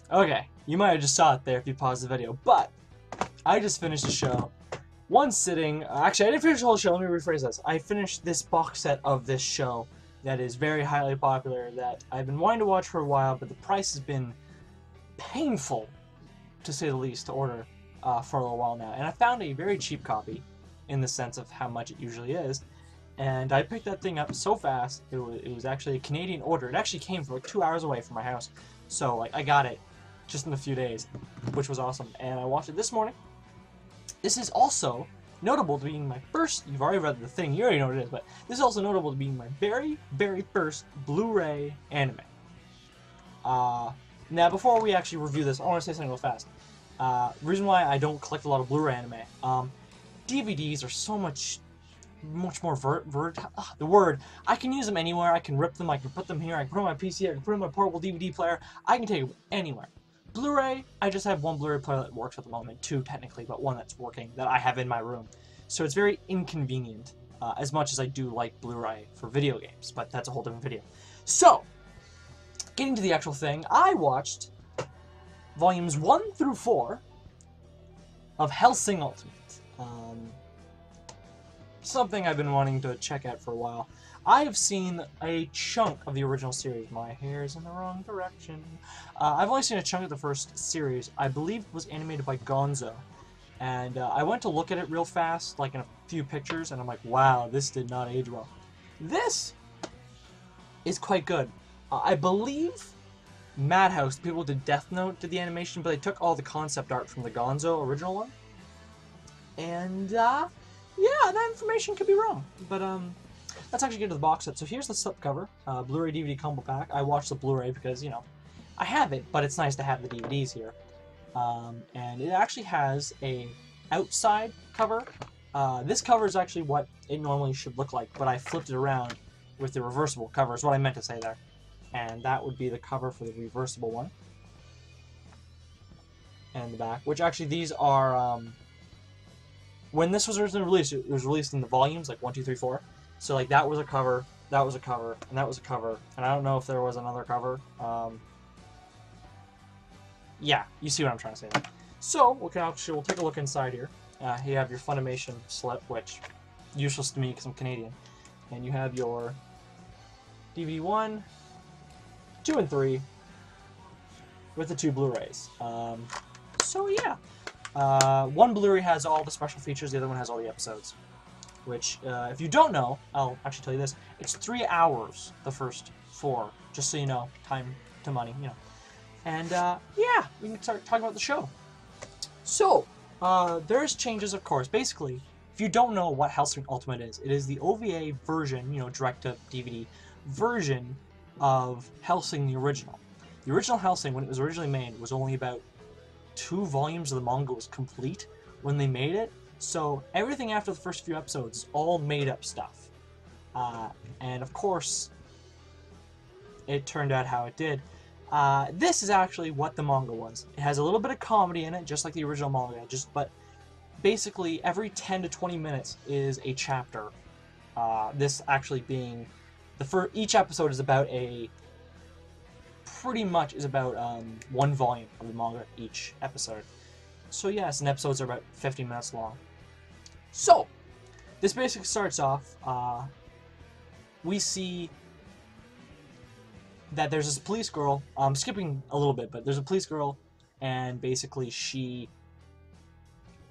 Okay, you might have just saw it there if you paused the video, but I just finished a show. One sitting. Actually, I didn't finish the whole show. Let me rephrase this. I finished this box set of this show that is very highly popular that I've been wanting to watch for a while, but the price has been painful, to say the least, to order for a little while now. And I found a very cheap copy in the sense of how much it usually is. And I picked that thing up so fast. It was actually a Canadian order. It actually came from like 2 hours away from my house. So like I got it just in a few days, which was awesome. And I watched it this morning. This is also notable to being my first, you've already read the thing, you already know what it is, but this is also notable to being my very, very first Blu-ray anime. Now, before we actually review this, I want to say something real fast. Reason why I don't collect a lot of Blu-ray anime, DVDs are so much more the word. I can use them anywhere. I can rip them. I can put them here. I can put them on my PC. I can put them on my portable DVD player. I can take them anywhere. Blu-ray, I just have one Blu-ray player that works at the moment. Two technically, but one that's working that I have in my room. So it's very inconvenient. As much as I do like Blu-ray for video games, but that's a whole different video. So, getting to the actual thing, I watched volumes 1 through 4 of Hellsing Ultimate. Something I've been wanting to check out for a while. I have seen a chunk of the original series. My hair's in the wrong direction. I've only seen a chunk of the first series. I believe it was animated by Gonzo. And I went to look at it real fast, like in a few pictures, and I'm like, wow, this did not age well. This is quite good. I believe Madhouse, the people who did Death Note, did the animation, but they took all the concept art from the Gonzo original one. And, yeah, that information could be wrong. But, let's actually get to the box set. So here's the slipcover, Blu-ray DVD combo pack. I watched the Blu-ray because, you know, I have it, but it's nice to have the DVDs here. And it actually has a outside cover. This cover is actually what it normally should look like, but I flipped it around with the reversible cover, is what I meant to say there. And that would be the cover for the reversible one. And the back, which actually these are, when this was originally released, it was released in the volumes, like 1, 2, 3, 4. So like that was a cover, that was a cover, and that was a cover, and I don't know if there was another cover. Yeah, you see what I'm trying to say there. So we'll take a look inside here. You have your Funimation slip, which useless to me because I'm Canadian, and you have your DVD 1, 2, and 3 with the 2 Blu-rays. So yeah, one Blu-ray has all the special features, the other one has all the episodes. Which, if you don't know, I'll actually tell you this, it's 3 hours, the first 4, just so you know, time to money, you know. And, yeah, we can start talking about the show. So, there's changes, of course. Basically, if you don't know what Hellsing Ultimate is, it is the OVA version, you know, direct-to-DVD version of Hellsing the original. The original Hellsing, when it was originally made, was only about 2 volumes of the manga was complete when they made it. So everything after the first few episodes is all made-up stuff. And of course, it turned out how it did. This is actually what the manga was. It has a little bit of comedy in it, just like the original manga. But basically, every 10 to 20 minutes is a chapter. This actually being each episode is about pretty much is about 1 volume of the manga each episode. So yes, and episodes are about 50 minutes long. So, this basically starts off, we see that there's this police girl, I'm skipping a little bit, but there's a police girl, and basically she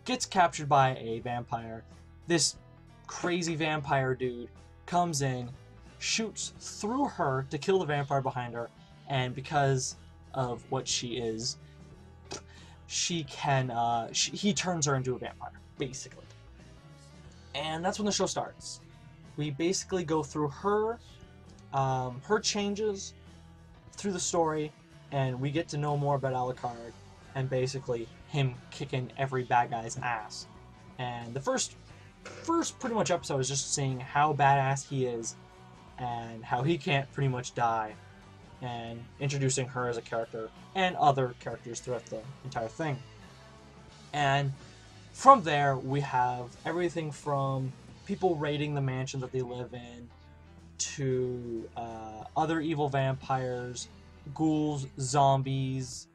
gets captured by a vampire. This crazy vampire dude comes in, shoots through her to kill the vampire behind her, and because of what she is, he turns her into a vampire, basically. And that's when the show starts. We basically go through her changes through the story, and we get to know more about Alucard, and basically him kicking every bad guy's ass. And the first pretty much episode is just seeing how badass he is, and how he can't pretty much die, and introducing her as a character, and other characters throughout the entire thing. And from there, we have everything from people raiding the mansion that they live in, to other evil vampires, ghouls, zombies,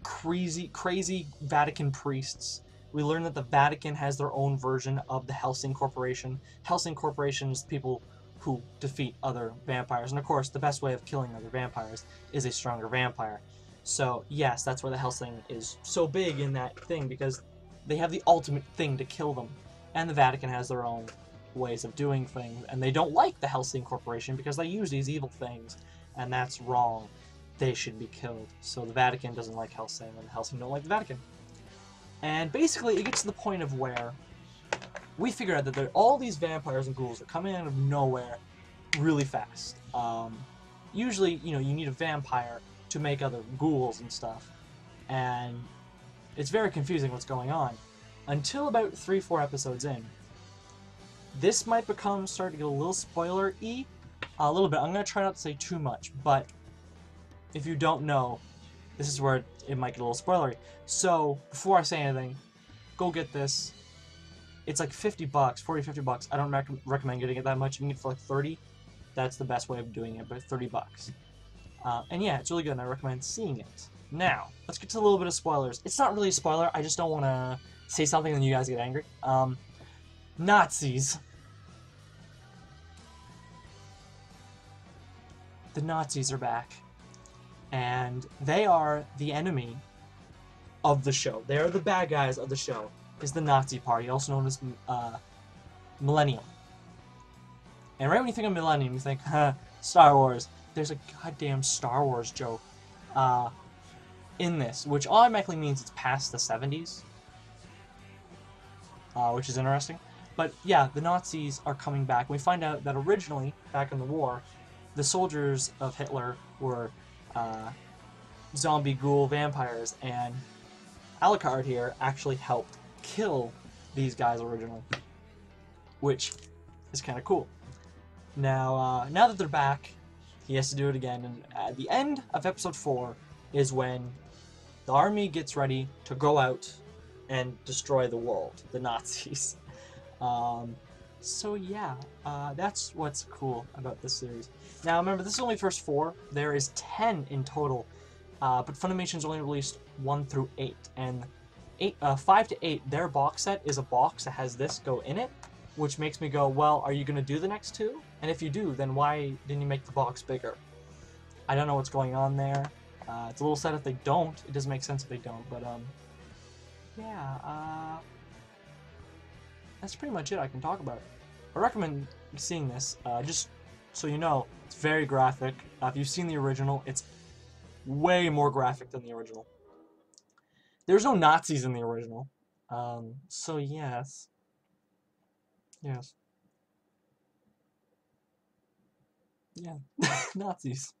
crazy Vatican priests. We learn that the Vatican has their own version of the Hellsing Corporation. Hellsing Corporation is people who defeat other vampires, and of course, the best way of killing other vampires is a stronger vampire. So yes, that's why the Hellsing is so big in that thing, because they have the ultimate thing to kill them, and the Vatican has their own ways of doing things, and they don't like the Hellsing Corporation because they use these evil things, and that's wrong. They should be killed. So the Vatican doesn't like Hellsing, and the Hellsing don't like the Vatican. And basically, it gets to the point of where we figure out that all these vampires and ghouls are coming out of nowhere really fast. Usually, you know, you need a vampire to make other ghouls and stuff, and it's very confusing what's going on. Until about 3-4 episodes in, this might start to get a little spoiler-y, a little bit. I'm going to try not to say too much, but if you don't know, this is where it might get a little spoilery. So, before I say anything, go get this. It's like $50, $40-50. I don't recommend getting it that much. You can get it for like 30. That's the best way of doing it, but $30. And yeah, it's really good, and I recommend seeing it. Now, let's get to a little bit of spoilers. It's not really a spoiler, I just don't want to say something and you guys get angry. Nazis. The Nazis are back. And they are the enemy of the show. They are the bad guys of the show. Is the Nazi Party, also known as Millennium. And right when you think of Millennium, you think, Star Wars. There's a goddamn Star Wars joke in this, which automatically means it's past the 70s, which is interesting. But yeah, the Nazis are coming back. We find out that originally, back in the war, the soldiers of Hitler were zombie ghoul vampires, and Alucard here actually helped kill these guys originally, which is kind of cool. Now, now that they're back, he has to do it again, and at the end of episode 4 is when the army gets ready to go out and destroy the world, the Nazis. So yeah, that's what's cool about this series. Now remember, this is only the first 4. There is 10 in total, but Funimation's only released 1 through 8, and 5 to 8, their box set is a box that has this go in it, which makes me go, well, are you going to do the next 2? And if you do, then why didn't you make the box bigger? I don't know what's going on there. It's a little sad if they don't. It doesn't make sense if they don't, but yeah, that's pretty much it I can talk about. I recommend seeing this, just so you know, it's very graphic. If you've seen the original, it's way more graphic than the original. There's no Nazis in the original, so yes. Yes. Yeah, Nazis.